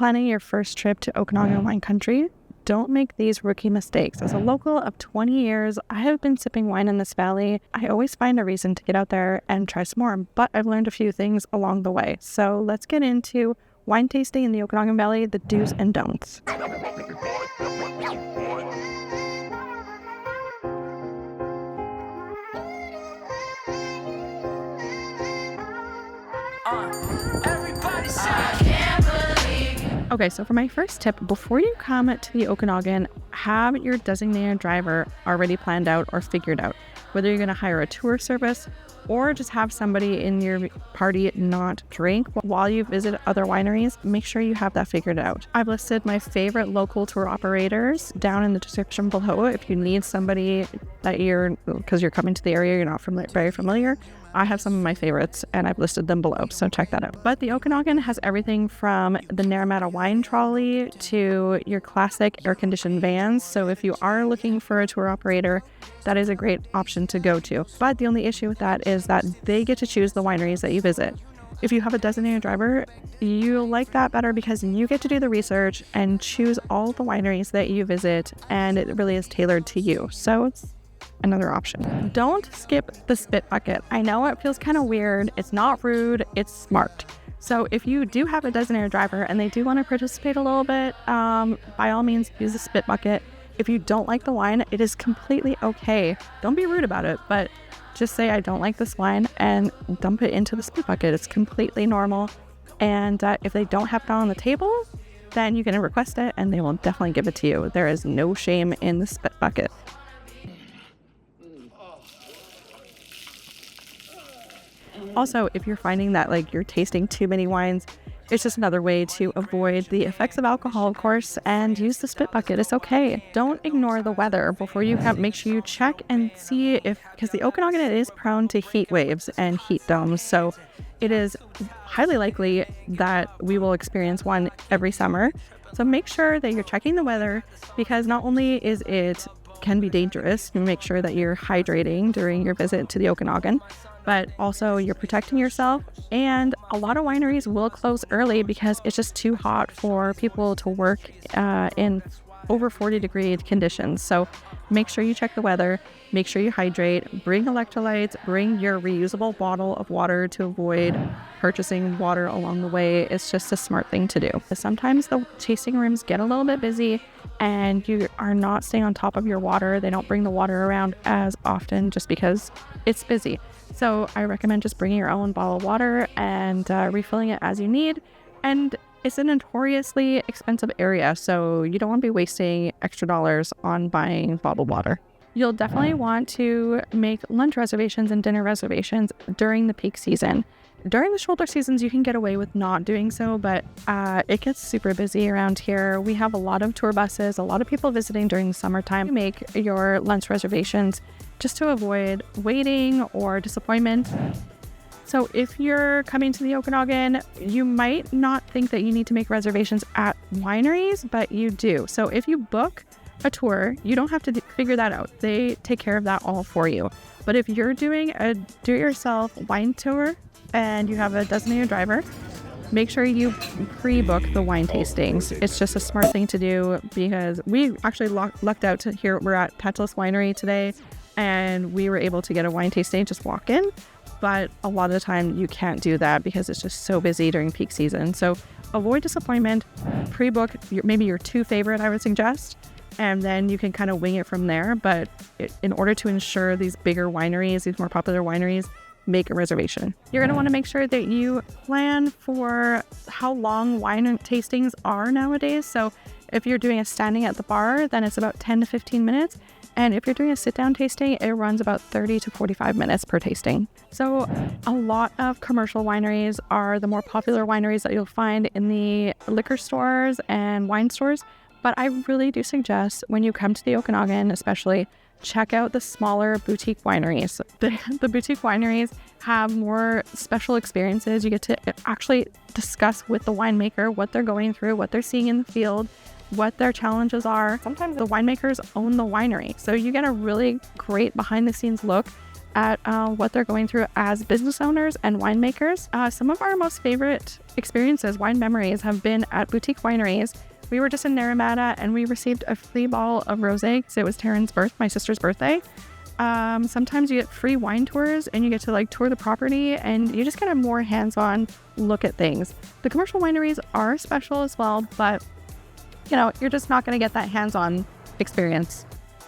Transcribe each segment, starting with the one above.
planning your first trip to Okanagan wine country, don't make these rookie mistakes. As a local of 20 years, I have been sipping wine in this valley. I always find a reason to get out there and try some more, but I've learned a few things along the way. So let's get into wine tasting in the Okanagan Valley, the do's and don'ts. Okay, so for my first tip, before you come to the Okanagan, have your designated driver already planned out or figured out. Whether you're going to hire a tour service or just have somebody in your party not drink while you visit other wineries, make sure you have that figured out. I've listed my favorite local tour operators down in the description below. If you need somebody that because you're coming to the area, you're not very familiar, I have some of my favorites and I've listed them below, so check that out. But the Okanagan has everything from the Naramata wine trolley to your classic air-conditioned vans. So if you are looking for a tour operator, that is a great option to go to. But the only issue with that is that they get to choose the wineries that you visit. If you have a designated driver, you'll like that better because you get to do the research and choose all the wineries that you visit, and it really is tailored to you. So it's another option. Don't skip the spit bucket. I know it feels kind of weird. It's not rude, it's smart. So if you do have a designated driver and they do want to participate a little bit, by all means, use the spit bucket. If you don't like the wine, it is completely okay. Don't be rude about it, but just say, I don't like this wine, and dump it into the spit bucket. It's completely normal. And if they don't have it on the table, then you can request it and they will definitely give it to you. There is no shame in the spit bucket. Also, if you're finding that you're tasting too many wines, it's just another way to avoid the effects of alcohol, of course, and use the spit bucket. It's okay. Don't ignore the weather. Before you come, make sure you check and see because the Okanagan is prone to heat waves and heat domes. So it is highly likely that we will experience one every summer. So make sure that you're checking the weather, because not only can be dangerous, you make sure that you're hydrating during your visit to the Okanagan, but also you're protecting yourself. And a lot of wineries will close early because it's just too hot for people to work in over 40-degree conditions. So make sure you check the weather, make sure you hydrate, bring electrolytes, bring your reusable bottle of water to avoid purchasing water along the way. It's just a smart thing to do. Sometimes the tasting rooms get a little bit busy and you are not staying on top of your water. They don't bring the water around as often just because it's busy. So I recommend just bringing your own bottle of water and refilling it as you need. And it's a notoriously expensive area, so you don't want to be wasting extra dollars on buying bottled water. You'll definitely want to make lunch reservations and dinner reservations during the peak season. During the shoulder seasons, you can get away with not doing so, but it gets super busy around here. We have a lot of tour buses, a lot of people visiting during the summertime. Make your lunch reservations just to avoid waiting or disappointment. So if you're coming to the Okanagan, you might not think that you need to make reservations at wineries, but you do. So if you book a tour, you don't have to figure that out. They take care of that all for you. But if you're doing a do-it-yourself wine tour and you have a designated driver, make sure you pre-book the wine tastings. It's just a smart thing to do, because we actually lucked out to here. We're at Petless Winery today, and we were able to get a wine tasting, just walk in. But a lot of the time you can't do that because it's just so busy during peak season. So avoid disappointment, pre-book maybe your two favorite, I would suggest, and then you can kind of wing it from there. But in order to ensure these bigger wineries, these more popular wineries, make a reservation. You're going to want to make sure that you plan for how long wine tastings are nowadays. So if you're doing a standing at the bar, then it's about 10 to 15 minutes. And if you're doing a sit-down tasting, it runs about 30 to 45 minutes per tasting. So a lot of commercial wineries are the more popular wineries that you'll find in the liquor stores and wine stores. But I really do suggest when you come to the Okanagan, especially, check out the smaller boutique wineries. The boutique wineries have more special experiences. You get to actually discuss with the winemaker what they're going through, what they're seeing in the field, what their challenges are. Sometimes the winemakers own the winery, so you get a really great behind the scenes look at what they're going through as business owners and winemakers. Some of our most favorite experiences, wine memories, have been at boutique wineries. We were just in Naramata and we received a free bottle of rosé because it was Taryn's my sister's birthday. Sometimes you get free wine tours and you get to like tour the property and you just get a more hands-on look at things. The commercial wineries are special as well, but you know, you're just not going to get that hands-on experience.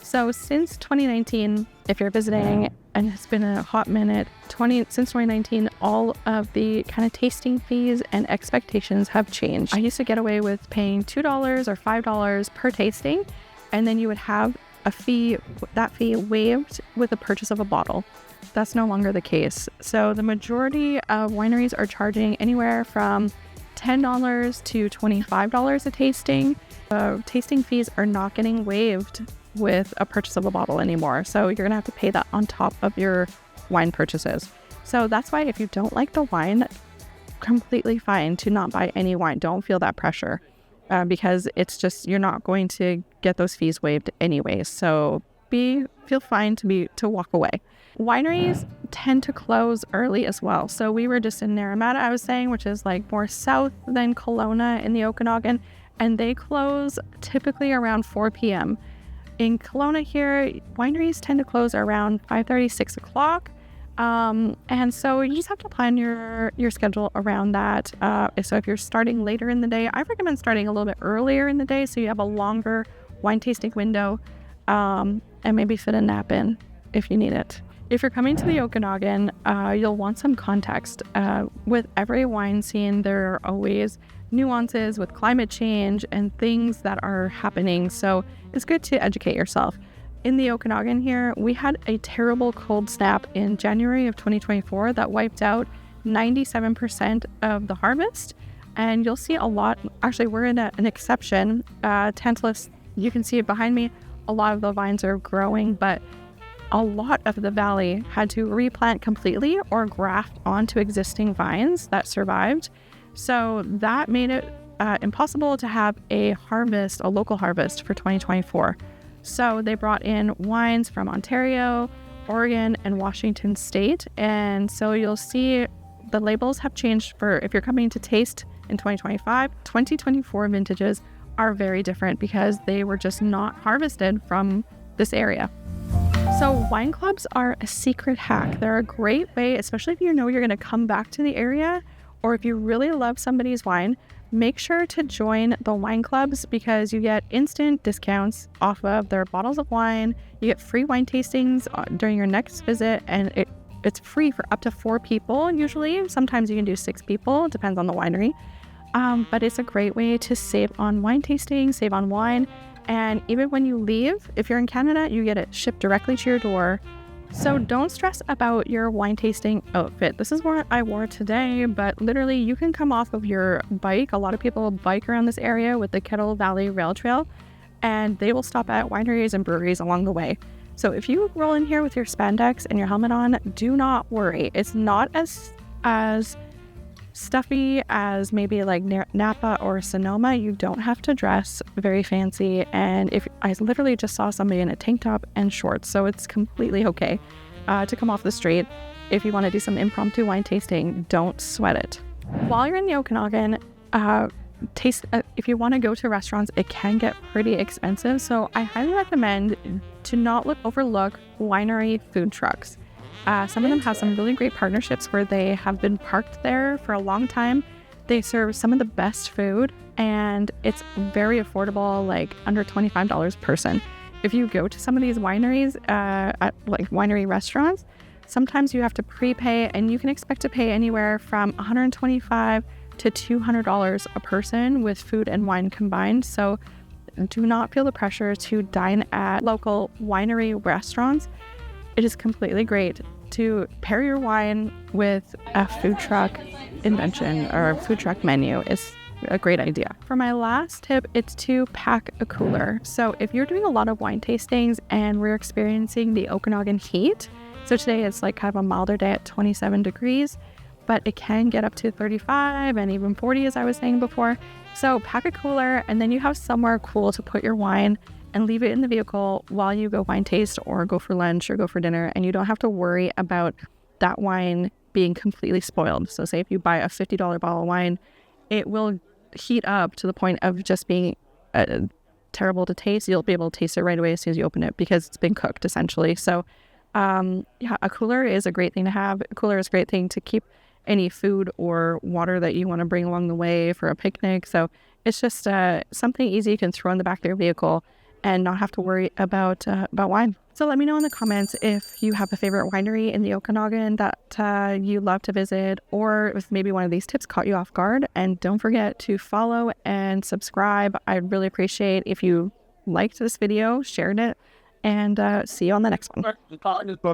So since 2019, if you're visiting, and it's been a hot minute, since 2019, all of the kind of tasting fees and expectations have changed. I used to get away with paying $2 or $5 per tasting, and then you would have that fee waived with the purchase of a bottle. That's no longer the case. So the majority of wineries are charging anywhere from $10 to $25 a tasting. Tasting fees are not getting waived with a purchase of a bottle anymore. So you're gonna have to pay that on top of your wine purchases. So that's why if you don't like the wine, completely fine to not buy any wine. Don't feel that pressure because it's just, you're not going to get those fees waived anyway. So feel fine to walk away. Wineries tend to close early as well. So we were just in Naramata, I was saying, which is like more south than Kelowna in the Okanagan, and they close typically around 4 p.m. In Kelowna here, wineries tend to close around 5:30, 6 o'clock. And so you just have to plan your schedule around that. So if you're starting later in the day, I recommend starting a little bit earlier in the day so you have a longer wine tasting window, and maybe fit a nap in if you need it. If you're coming to the Okanagan, you'll want some context. With every wine scene, there are always nuances with climate change and things that are happening. So it's good to educate yourself. In the Okanagan here, we had a terrible cold snap in January of 2024 that wiped out 97% of the harvest. And you'll see a lot, actually we're in an exception. Tantalus, you can see it behind me. A lot of the vines are growing, but a lot of the valley had to replant completely or graft onto existing vines that survived. So that made it impossible to have a local harvest for 2024. So they brought in wines from Ontario, Oregon, and Washington State. And so you'll see the labels have changed for if you're coming to taste in 2025. 2024 vintages are very different because they were just not harvested from this area. So wine clubs are a secret hack. They're a great way, especially if you know you're going to come back to the area, or if you really love somebody's wine, make sure to join the wine clubs because you get instant discounts off of their bottles of wine. You get free wine tastings during your next visit, and it's free for up to 4 people usually. Sometimes you can do 6 people, it depends on the winery. But it's a great way to save on wine tasting, save on wine. And even when you leave, if you're in Canada, you get it shipped directly to your door. So don't stress about your wine tasting outfit. This is what I wore today, but literally you can come off of your bike. A lot of people bike around this area with the Okanagan Valley Rail Trail, and they will stop at wineries and breweries along the way. So if you roll in here with your spandex and your helmet on, do not worry. It's not as stuffy as maybe like Napa or Sonoma. You don't have to dress very fancy, and if I literally just saw somebody in a tank top and shorts, so it's completely okay to come off the street. If you want to do some impromptu wine tasting, don't sweat it. While you're in the Okanagan, if you want to go to restaurants, it can get pretty expensive, so I highly recommend to not overlook winery food trucks. Some of them have some really great partnerships where they have been parked there for a long time. They serve some of the best food, and it's very affordable, like under $25 per person. If you go to some of these wineries, like winery restaurants, sometimes you have to prepay, and you can expect to pay anywhere from $125 to $200 a person with food and wine combined. So do not feel the pressure to dine at local winery restaurants. It is completely great to pair your wine with a food truck invention or a food truck menu. Is a great idea. For my last tip, it's to pack a cooler. So if you're doing a lot of wine tastings and we're experiencing the Okanagan heat, so today it's like kind of a milder day at 27 degrees, but it can get up to 35 and even 40 as I was saying before. So pack a cooler, and then you have somewhere cool to put your wine. and leave it in the vehicle while you go wine taste or go for lunch or go for dinner, and you don't have to worry about that wine being completely spoiled. So say if you buy a $50 bottle of wine, it will heat up to the point of just being terrible to taste. You'll be able to taste it right away as soon as you open it because it's been cooked essentially. So a cooler is a great thing to have. A cooler is a great thing to keep any food or water that you want to bring along the way for a picnic. So it's just something easy you can throw in the back of your vehicle and not have to worry about wine. So let me know in the comments if you have a favorite winery in the Okanagan that you love to visit, or if maybe one of these tips caught you off guard. And don't forget to follow and subscribe. I'd really appreciate if you liked this video, shared it, and see you on the next one.